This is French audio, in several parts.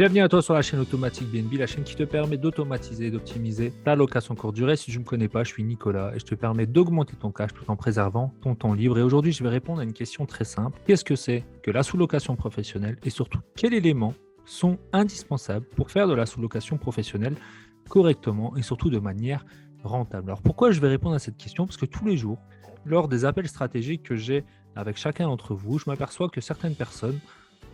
Bienvenue à toi sur la chaîne Automatique BNB, la chaîne qui te permet d'automatiser et d'optimiser ta location courte durée. Si je ne me connais pas, je suis Nicolas et je te permets d'augmenter ton cash tout en préservant ton temps libre. Et aujourd'hui, je vais répondre à une question très simple. Qu'est-ce que c'est que la sous-location professionnelle et surtout, quels éléments sont indispensables pour faire de la sous-location professionnelle correctement et surtout de manière rentable? Alors pourquoi je vais répondre à cette question? Parce que tous les jours, lors des appels stratégiques que j'ai avec chacun d'entre vous, je m'aperçois que certaines personnes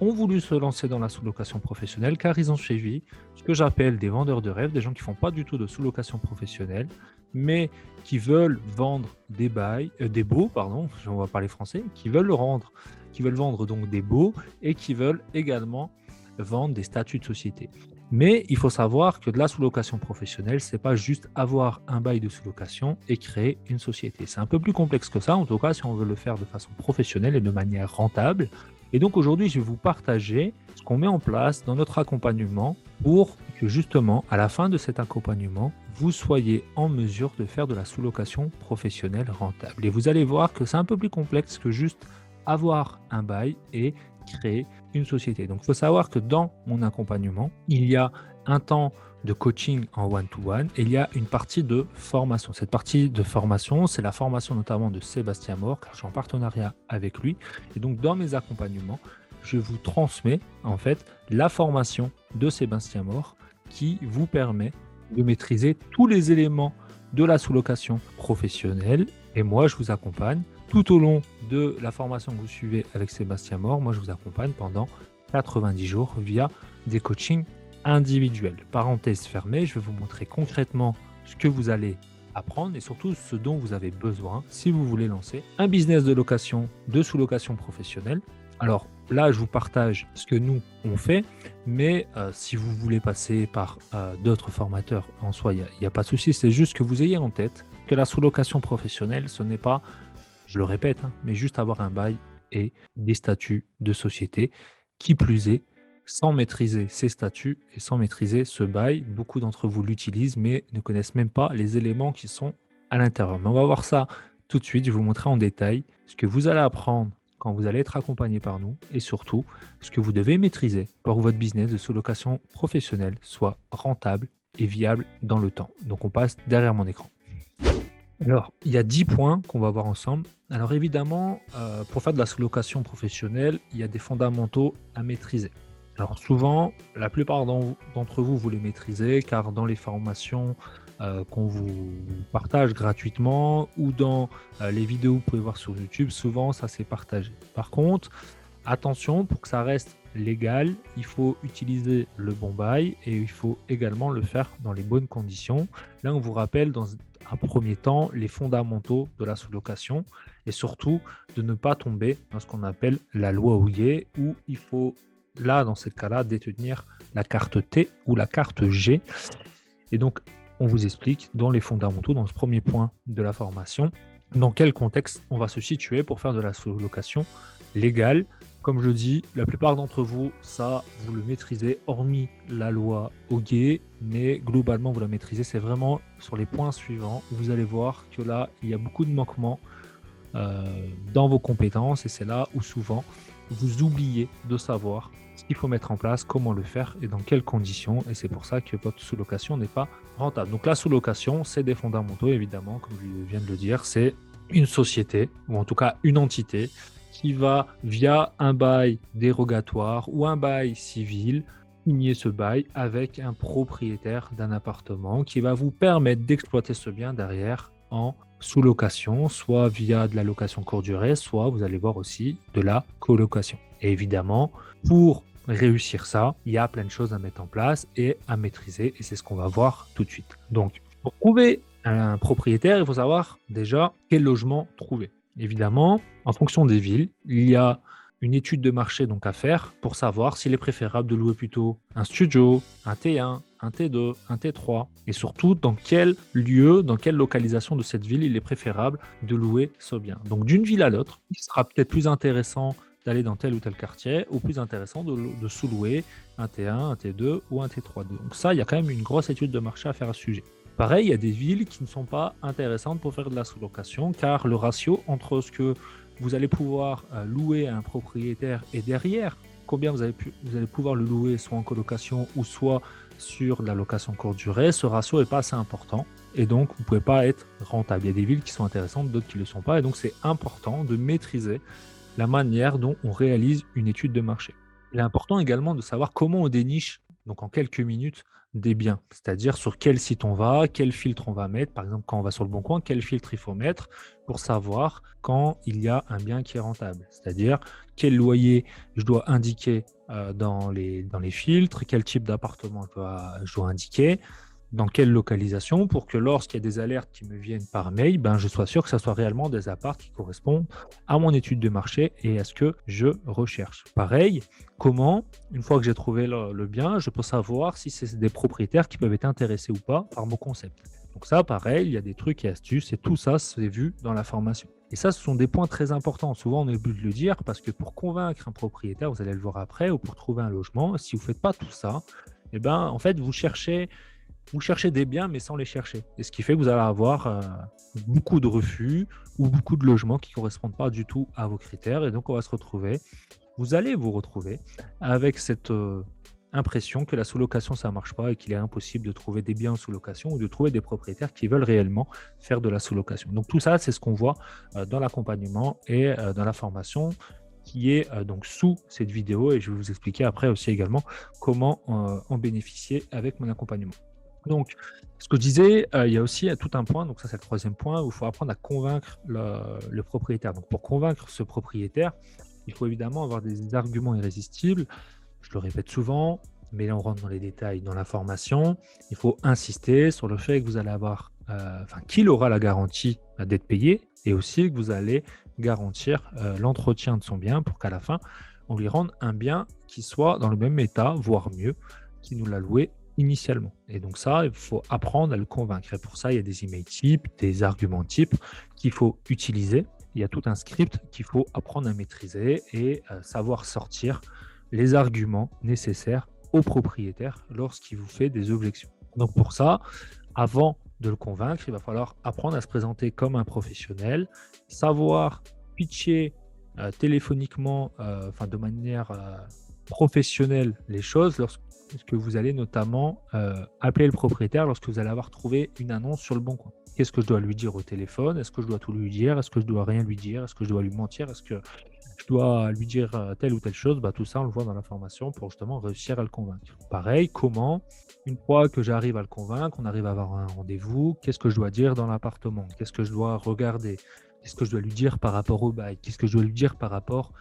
ont voulu se lancer dans la sous-location professionnelle car ils ont suivi ce que j'appelle des vendeurs de rêve, des gens qui ne font pas du tout de sous-location professionnelle, mais qui veulent vendre des bails, des baux, pardon, on va parler français, qui veulent vendre donc des baux et qui veulent également vendre des statuts de société. Mais il faut savoir que de la sous-location professionnelle, c'est pas juste avoir un bail de sous-location et créer une société. C'est un peu plus complexe que ça, en tout cas si on veut le faire de façon professionnelle et de manière rentable. Et donc aujourd'hui, je vais vous partager ce qu'on met en place dans notre accompagnement pour que justement, à la fin de cet accompagnement, vous soyez en mesure de faire de la sous-location professionnelle rentable. Et vous allez voir que c'est un peu plus complexe que juste avoir un bail et créer une société. Donc, il faut savoir que dans mon accompagnement, il y a un temps de coaching en one-to-one et il y a une partie de formation. Cette partie de formation, c'est la formation notamment de Sébastien Mort, car je suis en partenariat avec lui. Et donc, dans mes accompagnements, je vous transmets en fait la formation de Sébastien Mort qui vous permet de maîtriser tous les éléments de la sous-location professionnelle. Et moi, je vous accompagne tout au long de la formation que vous suivez avec Sébastien Mort. Moi, je vous accompagne pendant 90 jours via des coachings individuels. Parenthèse fermée, je vais vous montrer concrètement ce que vous allez apprendre et surtout ce dont vous avez besoin si vous voulez lancer un business de location, de sous-location professionnelle. Alors là, je vous partage ce que nous, on fait, mais si vous voulez passer par d'autres formateurs, en soi, il n'y a pas de souci. C'est juste que vous ayez en tête que la sous-location professionnelle, ce n'est pas, je le répète, mais juste avoir un bail et des statuts de société. Qui plus est, sans maîtriser ces statuts et sans maîtriser ce bail, beaucoup d'entre vous l'utilisent, mais ne connaissent même pas les éléments qui sont à l'intérieur. Mais on va voir ça tout de suite. Je vais vous montrer en détail ce que vous allez apprendre quand vous allez être accompagné par nous et surtout ce que vous devez maîtriser pour que votre business de sous-location professionnelle soit rentable et viable dans le temps. Donc, on passe derrière mon écran. Alors, il y a 10 points qu'on va voir ensemble. Alors évidemment, pour faire de la sous-location professionnelle, il y a des fondamentaux à maîtriser. Alors souvent, la plupart d'entre vous, vous les maîtrisez car dans les formations qu'on vous partage gratuitement ou dans les vidéos que vous pouvez voir sur YouTube, souvent ça s'est partagé. Par contre, attention, pour que ça reste légal, il faut utiliser le bon bail et il faut également le faire dans les bonnes conditions. Là, on vous rappelle dans un premier temps les fondamentaux de la sous-location et surtout de ne pas tomber dans ce qu'on appelle la loi Houillet où il faut, là, dans ce cas-là, détenir la carte T ou la carte G. Et donc, on vous explique dans les fondamentaux, dans ce premier point de la formation, dans quel contexte on va se situer pour faire de la sous-location légale. Comme je dis, la plupart d'entre vous, ça, vous le maîtrisez, hormis la loi Houillet, mais globalement, vous la maîtrisez. C'est vraiment sur les points suivants. Vous allez voir que là, il y a beaucoup de manquements dans vos compétences et c'est là où souvent, vous oubliez de savoir ce qu'il faut mettre en place, comment le faire et dans quelles conditions. Et c'est pour ça que votre sous-location n'est pas rentable. Donc la sous-location, c'est des fondamentaux, évidemment, comme je viens de le dire, c'est une société, ou en tout cas une entité, qui va, via un bail dérogatoire ou un bail civil, signer ce bail avec un propriétaire d'un appartement qui va vous permettre d'exploiter ce bien derrière en sous-location, soit via de la location courte durée, soit vous allez voir aussi de la colocation. Et évidemment, pour réussir ça, il y a plein de choses à mettre en place et à maîtriser et c'est ce qu'on va voir tout de suite. Donc, pour trouver un propriétaire, il faut savoir déjà quel logement trouver. Évidemment, en fonction des villes, il y a une étude de marché donc à faire pour savoir s'il est préférable de louer plutôt un studio, un T1, un T2, un T3 et surtout dans quel lieu, dans quelle localisation de cette ville il est préférable de louer ce bien. Donc d'une ville à l'autre, il sera peut-être plus intéressant d'aller dans tel ou tel quartier ou plus intéressant de sous-louer un T1, un T2 ou un T3. Donc ça, il y a quand même une grosse étude de marché à faire à ce sujet. Pareil, il y a des villes qui ne sont pas intéressantes pour faire de la sous-location car le ratio entre ce que vous allez pouvoir louer à un propriétaire et derrière combien vous allez pouvoir le louer, soit en colocation ou soit sur de la location courte durée, ce ratio n'est pas assez important. Et donc, vous ne pouvez pas être rentable. Il y a des villes qui sont intéressantes, d'autres qui ne le sont pas. Et donc, c'est important de maîtriser la manière dont on réalise une étude de marché. Il est important également de savoir comment on déniche, donc en quelques minutes, des biens. C'est-à-dire sur quel site on va, quel filtre on va mettre. Par exemple, quand on va sur le Bon Coin, quel filtre il faut mettre pour savoir quand il y a un bien qui est rentable. C'est-à-dire quel loyer je dois indiquer dans les filtres, quel type d'appartement je dois indiquer, dans quelle localisation, pour que lorsqu'il y a des alertes qui me viennent par mail, je sois sûr que ce soit réellement des apparts qui correspondent à mon étude de marché et à ce que je recherche. Pareil, comment, une fois que j'ai trouvé le bien, je peux savoir si c'est des propriétaires qui peuvent être intéressés ou pas par mon concept. Donc ça, pareil, il y a des trucs et astuces et tout ça, c'est vu dans la formation. Et ça, ce sont des points très importants. Souvent, on est obligé de le dire parce que pour convaincre un propriétaire, vous allez le voir après, ou pour trouver un logement, si vous ne faites pas tout ça, en fait, vous cherchez des biens, mais sans les chercher. Et ce qui fait que vous allez avoir beaucoup de refus ou beaucoup de logements qui ne correspondent pas du tout à vos critères. Et donc, vous allez vous retrouver avec cette impression que la sous-location, ça ne marche pas et qu'il est impossible de trouver des biens en sous-location ou de trouver des propriétaires qui veulent réellement faire de la sous-location. Donc, tout ça, c'est ce qu'on voit dans l'accompagnement et dans la formation qui est donc sous cette vidéo. Et je vais vous expliquer après aussi également comment en bénéficier avec mon accompagnement. Donc, ce que je disais, il y a aussi tout un point, donc ça c'est le troisième point, où il faut apprendre à convaincre le propriétaire. Donc, pour convaincre ce propriétaire, il faut évidemment avoir des arguments irrésistibles. Je le répète souvent, mais là on rentre dans les détails dans la formation. Il faut insister sur le fait que vous allez avoir, qu'il aura la garantie d'être payé et aussi que vous allez garantir l'entretien de son bien pour qu'à la fin, on lui rende un bien qui soit dans le même état, voire mieux, qu'il nous l'a loué initialement. Et donc ça, il faut apprendre à le convaincre. Et pour ça, il y a des emails types, des arguments types qu'il faut utiliser. Il y a tout un script qu'il faut apprendre à maîtriser et savoir sortir les arguments nécessaires au propriétaire lorsqu'il vous fait des objections. Donc pour ça, avant de le convaincre, il va falloir apprendre à se présenter comme un professionnel, savoir pitcher téléphoniquement, de manière professionnelle les choses lorsque vous allez notamment appeler le propriétaire lorsque vous allez avoir trouvé une annonce sur le Bon Coin. Qu'est-ce que je dois lui dire au téléphone? Est-ce que je dois tout lui dire? Est-ce que je dois rien lui dire? Est-ce que je dois lui mentir? Est-ce que je dois lui dire telle ou telle chose? Tout ça, on le voit dans la formation pour justement réussir à le convaincre. Pareil, comment, une fois que j'arrive à le convaincre, on arrive à avoir un rendez-vous, qu'est-ce que je dois dire dans l'appartement? Qu'est-ce que je dois regarder? Qu'est-ce que je dois lui dire par rapport au bail? Qu'est-ce que je dois lui dire par rapport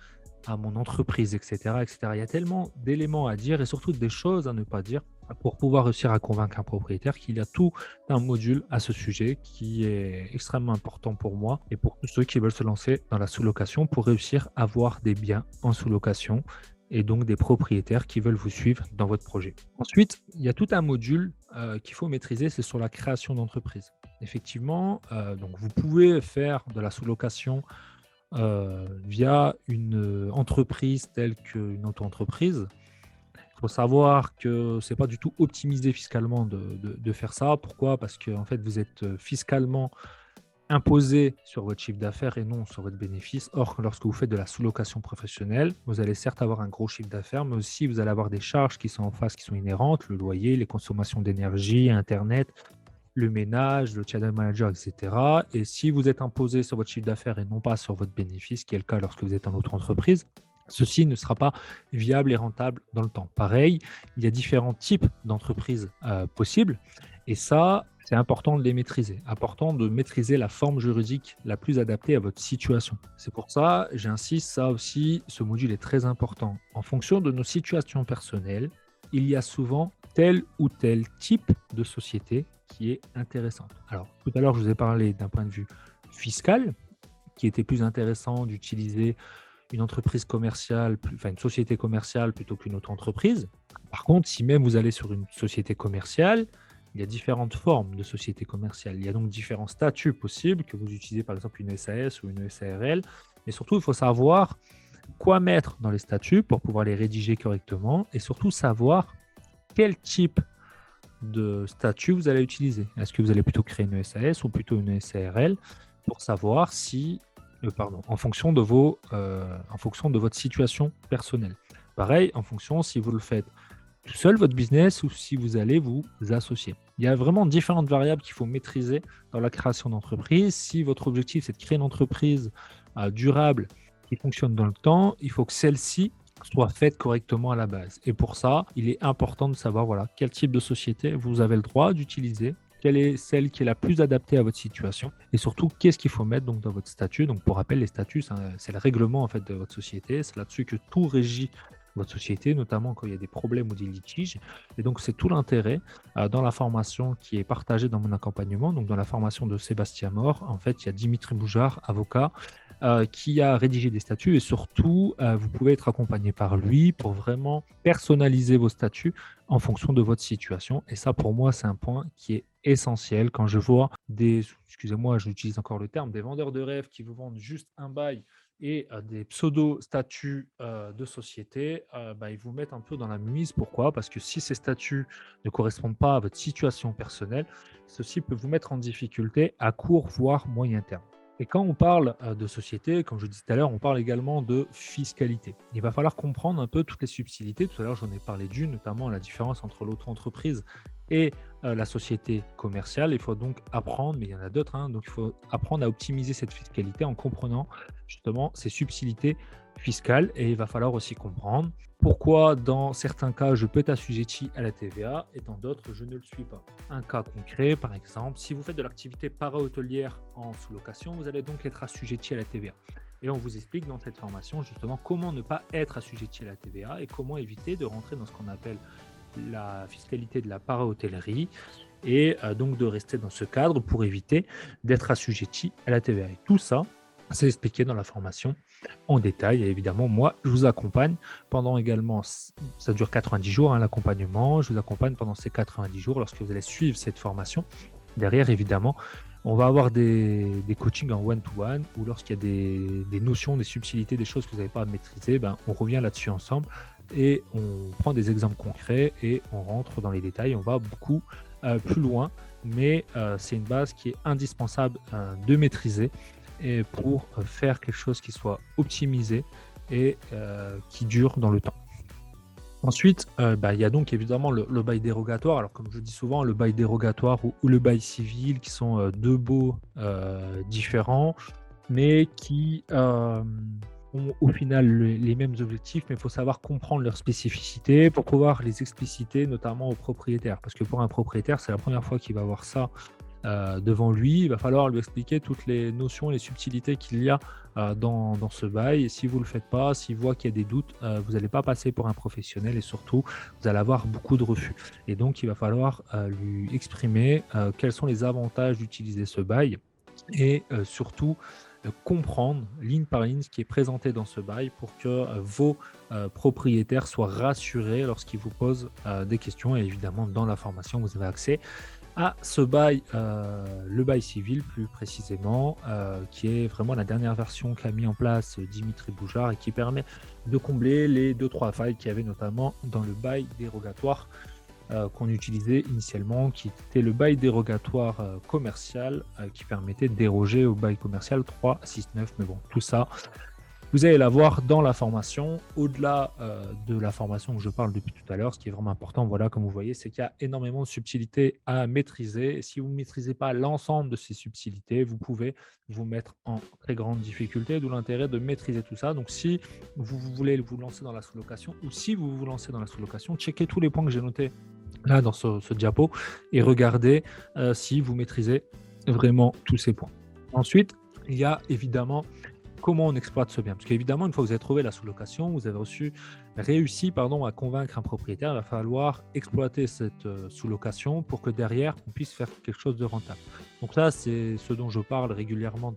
à mon entreprise, etc., etc. Il y a tellement d'éléments à dire et surtout des choses à ne pas dire pour pouvoir réussir à convaincre un propriétaire qu'il y a tout un module à ce sujet qui est extrêmement important pour moi et pour tous ceux qui veulent se lancer dans la sous-location pour réussir à avoir des biens en sous-location et donc des propriétaires qui veulent vous suivre dans votre projet. Ensuite, il y a tout un module qu'il faut maîtriser, c'est sur la création d'entreprise. Effectivement, donc vous pouvez faire de la sous-location via une entreprise telle qu'une auto-entreprise. Il faut savoir que ce n'est pas du tout optimisé fiscalement de faire ça. Pourquoi? Parce que en fait, vous êtes fiscalement imposé sur votre chiffre d'affaires et non sur votre bénéfice. Or, lorsque vous faites de la sous-location professionnelle, vous allez certes avoir un gros chiffre d'affaires, mais aussi vous allez avoir des charges qui sont en face, qui sont inhérentes, le loyer, les consommations d'énergie, Internet, le ménage, le channel manager, etc. Et si vous êtes imposé sur votre chiffre d'affaires et non pas sur votre bénéfice, qui est le cas lorsque vous êtes en auto-entreprise, ceci ne sera pas viable et rentable dans le temps. Pareil, il y a différents types d'entreprises possibles et ça, c'est important de les maîtriser. Important de maîtriser la forme juridique la plus adaptée à votre situation. C'est pour ça, j'insiste, ça aussi, ce module est très important. En fonction de nos situations personnelles, il y a souvent tel ou tel type de société qui est intéressante. Alors, tout à l'heure, je vous ai parlé d'un point de vue fiscal, qui était plus intéressant d'utiliser une entreprise commerciale, une société commerciale plutôt qu'une autre entreprise. Par contre, si même vous allez sur une société commerciale, il y a différentes formes de société commerciale. Il y a donc différents statuts possibles, que vous utilisez par exemple une SAS ou une SARL. Mais surtout, il faut savoir quoi mettre dans les statuts pour pouvoir les rédiger correctement et surtout savoir quel type de statut vous allez utiliser. Est-ce que vous allez plutôt créer une SAS ou plutôt une SARL pour savoir si, en fonction de votre situation personnelle. pareil en fonction si vous le faites tout seul, votre business, ou si vous allez vous associer. Il y a vraiment différentes variables qu'il faut maîtriser dans la création d'entreprise. Si votre objectif, c'est de créer une entreprise durable qui fonctionne dans le temps, il faut que celle-ci soit faite correctement à la base. Et pour ça, il est important de savoir voilà, quel type de société vous avez le droit d'utiliser, quelle est celle qui est la plus adaptée à votre situation et surtout qu'est-ce qu'il faut mettre donc, dans votre statut. Donc pour rappel, les statuts, c'est le règlement en fait, de votre société. C'est là-dessus que tout régit votre société, notamment quand il y a des problèmes ou des litiges. Et donc c'est tout l'intérêt dans la formation qui est partagée dans mon accompagnement. Donc dans la formation de Sébastien Mort, en fait, il y a Dimitri Boujard, avocat, qui a rédigé des statuts et surtout, vous pouvez être accompagné par lui pour vraiment personnaliser vos statuts en fonction de votre situation. Et ça, pour moi, c'est un point qui est essentiel quand je vois excusez-moi, j'utilise encore le terme, des vendeurs de rêves qui vous vendent juste un bail et des pseudo-statuts de société, ils vous mettent un peu dans la mise. Pourquoi? Parce que si ces statuts ne correspondent pas à votre situation personnelle, ceci peut vous mettre en difficulté à court, voire moyen terme. Et quand on parle de société, comme je disais tout à l'heure, on parle également de fiscalité. Il va falloir comprendre un peu toutes les subtilités. Tout à l'heure, j'en ai parlé d'une, notamment la différence entre l'auto-entreprise et la société commerciale. Il faut donc apprendre, mais il y en a d'autres, donc il faut apprendre à optimiser cette fiscalité en comprenant justement ces subtilités fiscales. Et il va falloir aussi comprendre pourquoi dans certains cas je peux être assujetti à la TVA et dans d'autres je ne le suis pas. Un cas concret, par exemple, si vous faites de l'activité para-hôtelière en sous-location, vous allez donc être assujetti à la TVA. Et on vous explique dans cette formation justement comment ne pas être assujetti à la TVA et comment éviter de rentrer dans ce qu'on appelle la fiscalité de la para-hôtellerie et donc de rester dans ce cadre pour éviter d'être assujetti à la TVA. Et tout ça, c'est expliqué dans la formation en détail. Et évidemment, moi, je vous accompagne pendant également, ça dure 90 jours, l'accompagnement. Je vous accompagne pendant ces 90 jours lorsque vous allez suivre cette formation. Derrière, évidemment, on va avoir des coachings en one-to-one où lorsqu'il y a des notions, des subtilités, des choses que vous n'avez pas à maîtriser, on revient là-dessus ensemble et on prend des exemples concrets et on rentre dans les détails. On va beaucoup plus loin, mais c'est une base qui est indispensable de maîtriser et pour faire quelque chose qui soit optimisé et qui dure dans le temps. Ensuite, il y a donc évidemment le bail dérogatoire. Alors comme je dis souvent, le bail dérogatoire ou le bail civil, qui sont deux baux différents, mais qui ont au final les mêmes objectifs, mais il faut savoir comprendre leurs spécificités pour pouvoir les expliciter, notamment aux propriétaires. Parce que pour un propriétaire, c'est la première fois qu'il va avoir ça devant lui. Il va falloir lui expliquer toutes les notions et les subtilités qu'il y a dans ce bail. Et si vous ne le faites pas, s'il voit qu'il y a des doutes, vous n'allez pas passer pour un professionnel et surtout, vous allez avoir beaucoup de refus. Et donc, il va falloir lui exprimer quels sont les avantages d'utiliser ce bail et surtout comprendre ligne par ligne ce qui est présenté dans ce bail pour que vos propriétaires soient rassurés lorsqu'ils vous posent des questions. Et évidemment, dans la formation, vous avez accès à ce bail, le bail civil plus précisément, qui est vraiment la dernière version qu'a mis en place Dimitri Boujard et qui permet de combler les 2-3 failles qu'il y avait notamment dans le bail dérogatoire qu'on utilisait initialement, qui était le bail dérogatoire commercial qui permettait de déroger au bail commercial 369. Mais bon, tout ça, vous allez l'avoir dans la formation. Au-delà de la formation que je parle depuis tout à l'heure, ce qui est vraiment important, voilà, comme vous voyez, c'est qu'il y a énormément de subtilités à maîtriser. Et si vous ne maîtrisez pas l'ensemble de ces subtilités, vous pouvez vous mettre en très grande difficulté, d'où l'intérêt de maîtriser tout ça. Donc, si vous voulez vous lancer dans la sous-location ou si vous vous lancez dans la sous-location, checkez tous les points que j'ai notés là dans ce diapo et regardez si vous maîtrisez vraiment tous ces points. Ensuite, il y a évidemment comment on exploite ce bien. Parce qu'évidemment, une fois que vous avez trouvé la sous-location, vous avez réussi à convaincre un propriétaire, il va falloir exploiter cette sous-location pour que derrière, on puisse faire quelque chose de rentable. Donc là, c'est ce dont je parle régulièrement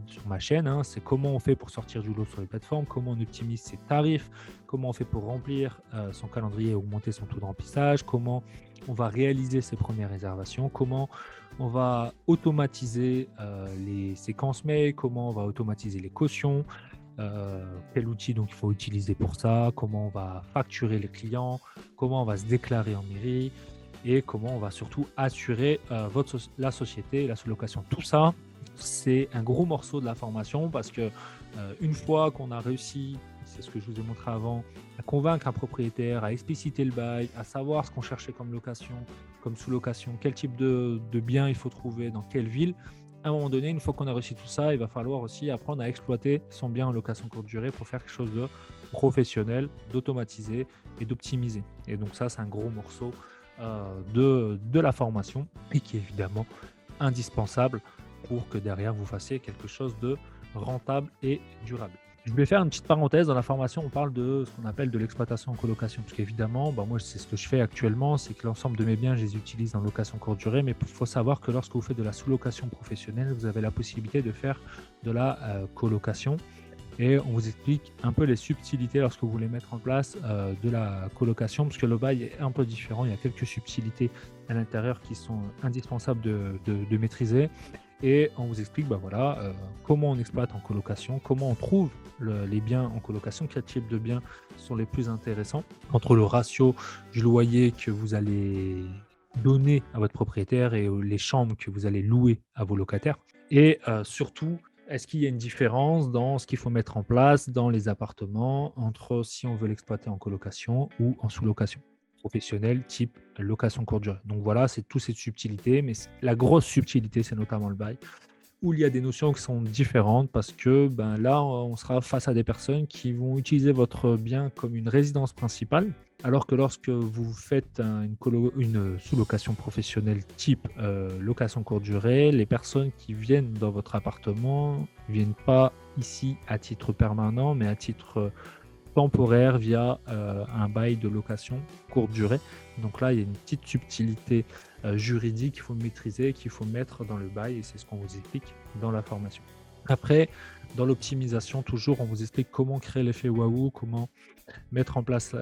sur ma chaîne, c'est comment on fait pour sortir du lot sur les plateformes, comment on optimise ses tarifs, comment on fait pour remplir son calendrier et augmenter son taux de remplissage, comment on va réaliser ses premières réservations, comment on va automatiser les séquences mail, comment on va automatiser les cautions, quel outil donc il faut utiliser pour ça, comment on va facturer les clients, comment on va se déclarer en mairie et comment on va surtout assurer la société, la sous-location. Tout ça, c'est un gros morceau de la formation parce que une fois qu'on a réussi c'est ce que je vous ai montré avant, à convaincre un propriétaire, à expliciter le bail, à savoir ce qu'on cherchait comme location, comme sous-location, quel type de bien il faut trouver, dans quelle ville. À un moment donné, une fois qu'on a réussi tout ça, il va falloir aussi apprendre à exploiter son bien en location courte durée pour faire quelque chose de professionnel, d'automatisé et d'optimisé. Et donc ça, c'est un gros morceau de la formation et qui est évidemment indispensable pour que derrière vous fassiez quelque chose de rentable et durable. Je vais faire une petite parenthèse. Dans la formation, on parle de ce qu'on appelle de l'exploitation en colocation. Parce qu'évidemment, moi, c'est ce que je fais actuellement, c'est que l'ensemble de mes biens, je les utilise en location courte durée. Mais il faut savoir que lorsque vous faites de la sous-location professionnelle, vous avez la possibilité de faire de la colocation. Et on vous explique un peu les subtilités lorsque vous voulez mettre en place de la colocation, parce que le bail est un peu différent. Il y a quelques subtilités à l'intérieur qui sont indispensables de maîtriser. Et on vous explique comment on exploite en colocation, comment on trouve les biens en colocation, quel type de biens sont les plus intéressants, entre le ratio du loyer que vous allez donner à votre propriétaire et les chambres que vous allez louer à vos locataires. Et surtout, est-ce qu'il y a une différence dans ce qu'il faut mettre en place dans les appartements entre si on veut l'exploiter en colocation ou en sous-location professionnelle type location courte durée. Donc voilà, c'est toutes ces subtilités, mais la grosse subtilité, c'est notamment le bail, où il y a des notions qui sont différentes parce que là, on sera face à des personnes qui vont utiliser votre bien comme une résidence principale, alors que lorsque vous faites une sous-location professionnelle type location courte durée, les personnes qui viennent dans votre appartement ne viennent pas ici à titre permanent, mais à titre temporaire via un bail de location courte durée. Donc là, il y a une petite subtilité juridique qu'il faut maîtriser, qu'il faut mettre dans le bail, et c'est ce qu'on vous explique dans la formation. Après, dans l'optimisation, toujours, on vous explique comment créer l'effet waouh, comment mettre en place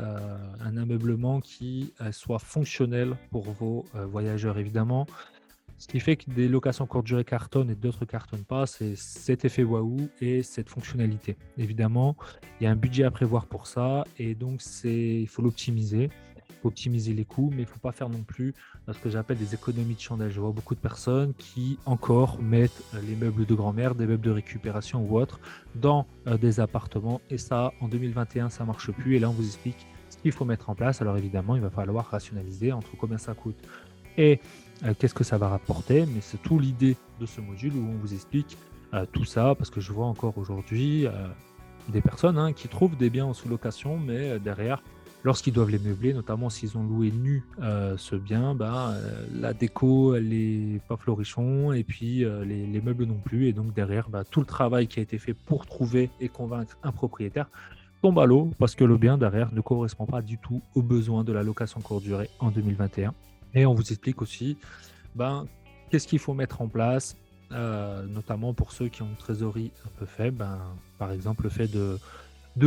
un ameublement qui soit fonctionnel pour vos voyageurs, évidemment. Ce qui fait que des locations courte durée cartonnent et d'autres cartonnent pas, c'est cet effet waouh et cette fonctionnalité. Évidemment, il y a un budget à prévoir pour ça et donc il faut l'optimiser. Il faut optimiser les coûts, mais il ne faut pas faire non plus ce que j'appelle des économies de chandelle. Je vois beaucoup de personnes qui encore mettent les meubles de grand-mère, des meubles de récupération ou autres dans des appartements et ça, en 2021, ça ne marche plus. Et là, on vous explique ce qu'il faut mettre en place. Alors évidemment, il va falloir rationaliser entre combien ça coûte et qu'est-ce que ça va rapporter, mais c'est tout l'idée de ce module où on vous explique tout ça, parce que je vois encore aujourd'hui des personnes qui trouvent des biens en sous-location, mais derrière, lorsqu'ils doivent les meubler, notamment s'ils ont loué nu ce bien, la déco, elle n'est pas florichon, et puis les meubles non plus, et donc derrière, tout le travail qui a été fait pour trouver et convaincre un propriétaire tombe à l'eau, parce que le bien derrière ne correspond pas du tout aux besoins de la location courte durée en 2021. Et on vous explique aussi qu'est-ce qu'il faut mettre en place, notamment pour ceux qui ont une trésorerie un peu faible. Par exemple, le fait de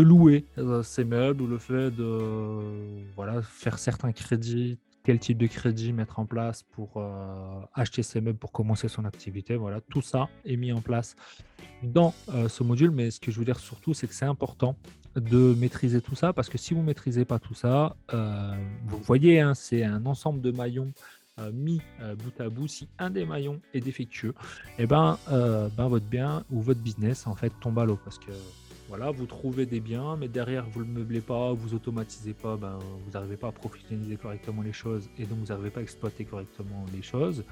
louer ces meubles ou le fait de faire certains crédits, quel type de crédit mettre en place pour acheter ces meubles pour commencer son activité. Voilà, tout ça est mis en place dans ce module. Mais ce que je veux dire surtout, c'est que c'est important de maîtriser tout ça parce que si vous ne maîtrisez pas tout ça, vous voyez, c'est un ensemble de maillons mis bout à bout. Si un des maillons est défectueux, votre bien ou votre business en fait tombe à l'eau parce que voilà, vous trouvez des biens, mais derrière vous ne le meublez pas, vous automatisez pas, vous n'arrivez pas à professionnaliser correctement les choses et donc vous n'arrivez pas à exploiter correctement les choses.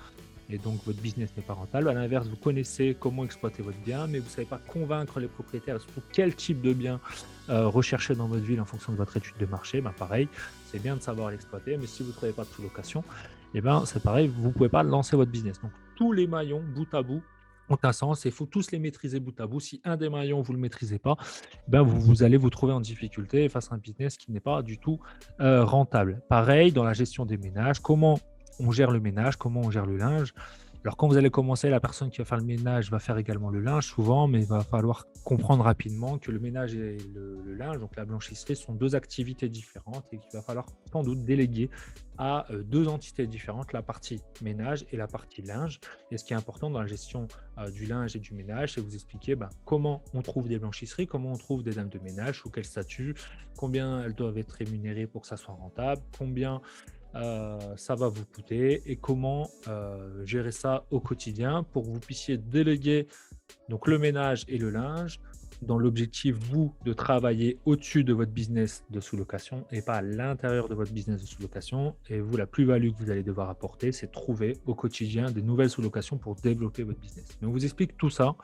Et donc votre business n'est pas rentable. À l'inverse, vous connaissez comment exploiter votre bien, mais vous ne savez pas convaincre les propriétaires, surtout quel type de bien rechercher dans votre ville en fonction de votre étude de marché. Pareil, c'est bien de savoir l'exploiter, mais si vous ne trouvez pas de sous-location, c'est pareil, vous ne pouvez pas lancer votre business. Donc tous les maillons, bout à bout, ont un sens et il faut tous les maîtriser bout à bout. Si un des maillons, vous ne le maîtrisez pas, vous allez vous trouver en difficulté face à un business qui n'est pas du tout rentable. Pareil, dans la gestion des ménages, comment on gère le ménage, comment on gère le linge. Alors, quand vous allez commencer, la personne qui va faire le ménage va faire également le linge souvent, mais il va falloir comprendre rapidement que le ménage et le linge, donc la blanchisserie, sont deux activités différentes et qu'il va falloir sans doute déléguer à deux entités différentes, la partie ménage et la partie linge. Et ce qui est important dans la gestion du linge et du ménage, c'est vous expliquer comment on trouve des blanchisseries, comment on trouve des dames de ménage, sous quel statut, combien elles doivent être rémunérées pour que ça soit rentable, combien ça va vous coûter et comment gérer ça au quotidien pour que vous puissiez déléguer donc le ménage et le linge dans l'objectif, vous, de travailler au-dessus de votre business de sous-location et pas à l'intérieur de votre business de sous-location. Et vous, la plus-value que vous allez devoir apporter, c'est trouver au quotidien des nouvelles sous-locations pour développer votre business. Mais on vous explique tout ça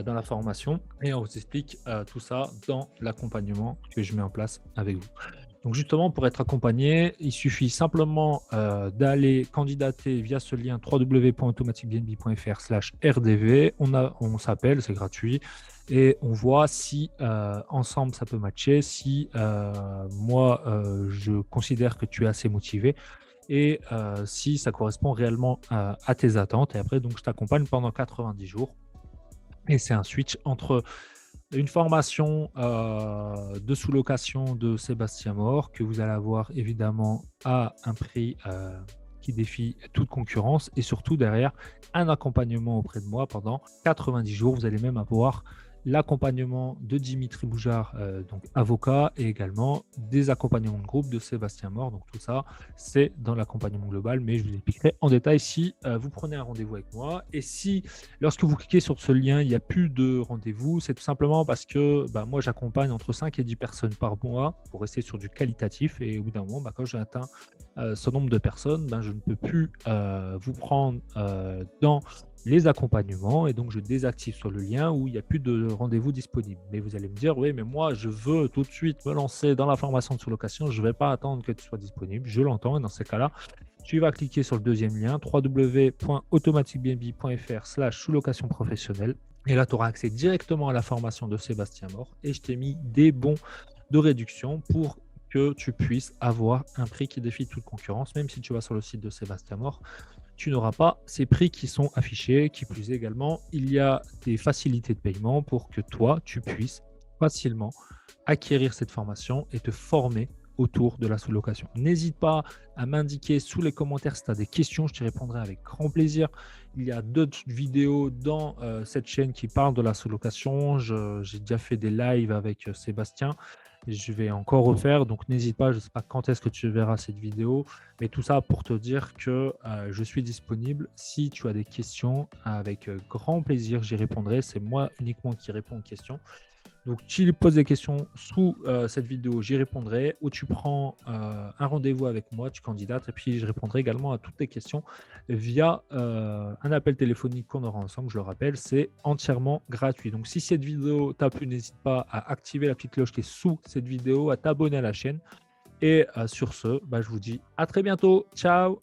dans la formation et on vous explique tout ça dans l'accompagnement que je mets en place avec vous. Donc justement, pour être accompagné, il suffit simplement d'aller candidater via ce lien www.automaticbnb.fr/rdv. On s'appelle, c'est gratuit, et on voit si ensemble ça peut matcher, si moi je considère que tu es assez motivé et si ça correspond réellement à tes attentes. Et après, donc, je t'accompagne pendant 90 jours. Et c'est un switch entre une formation de sous-location de Sébastien Mort que vous allez avoir évidemment à un prix qui défie toute concurrence et surtout derrière un accompagnement auprès de moi pendant 90 jours. Vous allez même avoir l'accompagnement de Dimitri Boujard, donc avocat, et également des accompagnements de groupe de Sébastien Mort. Donc tout ça, c'est dans l'accompagnement global, mais je vous expliquerai en détail si vous prenez un rendez-vous avec moi. Et si, lorsque vous cliquez sur ce lien, il n'y a plus de rendez-vous, c'est tout simplement parce que moi, j'accompagne entre 5 et 10 personnes par mois pour rester sur du qualitatif. Et au bout d'un moment, quand j'ai atteint ce nombre de personnes, je ne peux plus vous prendre dans les accompagnements et donc je désactive sur le lien où il n'y a plus de rendez-vous disponible. Mais vous allez me dire, oui, mais moi, je veux tout de suite me lancer dans la formation de sous-location, je ne vais pas attendre que tu sois disponible. Je l'entends et dans ces cas-là, tu vas cliquer sur le deuxième lien, www.automaticbnb.fr/sous-location professionnelle. Et là, tu auras accès directement à la formation de Sébastien Mort et je t'ai mis des bons de réduction pour que tu puisses avoir un prix qui défie toute concurrence. Même si tu vas sur le site de Sébastien Mort, tu n'auras pas ces prix qui sont affichés. Qui plus est également, il y a des facilités de paiement pour que toi, tu puisses facilement acquérir cette formation et te former autour de la sous-location. N'hésite pas à m'indiquer sous les commentaires si tu as des questions, je t'y répondrai avec grand plaisir. Il y a d'autres vidéos dans cette chaîne qui parlent de la sous-location. J'ai déjà fait des lives avec Sébastien. Je vais encore refaire, donc n'hésite pas, je ne sais pas quand est-ce que tu verras cette vidéo, mais tout ça pour te dire que je suis disponible. Si tu as des questions, avec grand plaisir, j'y répondrai. C'est moi uniquement qui réponds aux questions. Donc, tu poses des questions sous cette vidéo, j'y répondrai. Ou tu prends un rendez-vous avec moi, tu candidates, et puis je répondrai également à toutes tes questions via un appel téléphonique qu'on aura ensemble. Je le rappelle, c'est entièrement gratuit. Donc, si cette vidéo t'a plu, n'hésite pas à activer la petite cloche qui est sous cette vidéo, à t'abonner à la chaîne. Et sur ce, je vous dis à très bientôt. Ciao!